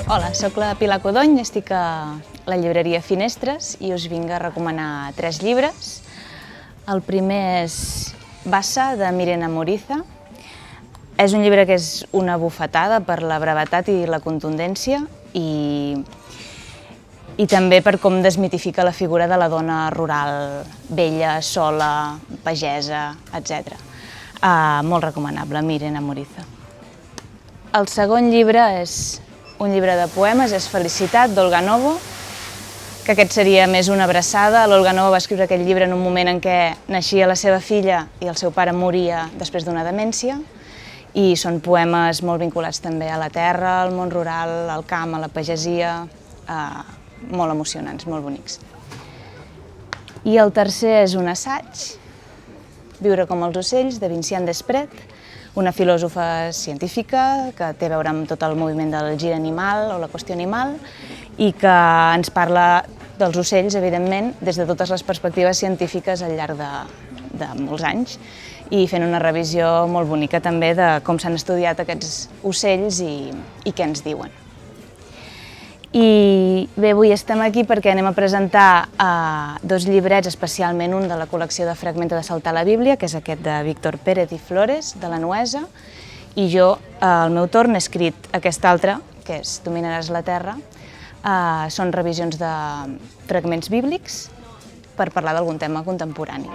Hola, sóc la Pilar Codony, estic a la llibreria Finestres i us vinc a recomanar 3 llibres. El primer és Bassa, de Mirena Moriza. És un llibre que és una bufetada per la brevetat i la contundència i també per com desmitifica la figura de la dona rural, vella, sola, pagesa, etc. Molt recomanable, Mirena Moriza. El segon llibre és un llibre de poemes, és Felicitat, d'Olga Novo, que aquest seria més una abraçada. L'Olga Novo va escriure aquest llibre en un moment en què naixia la seva filla i el seu pare moria després d'una demència, i són poemes molt vinculats també a la terra, al món rural, al camp, a la pagesia, molt emocionants, molt bonics. I el tercer és un assaig, Viure com els ocells, de Vinciane Desprez, una filòsofa científica que té a veure amb tot el moviment del gir animal o la qüestió animal i que ens parla dels ocells, evidentment, des de totes les perspectives científiques al llarg de molts anys i fent una revisió molt bonica també de com s'han estudiat aquests ocells i què ens diuen. I bé, avui estem aquí perquè anem a presentar 2 llibrets, especialment un de la col·lecció de Fragmenta de saltar la Bíblia, que és aquest de Víctor Pérez i Flores, de la Nuesa, i jo, al meu torn, he escrit aquest altre, que és Dominaràs la terra. Són revisions de fragments bíblics per parlar d'algun tema contemporani.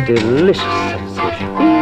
A delicious sensation.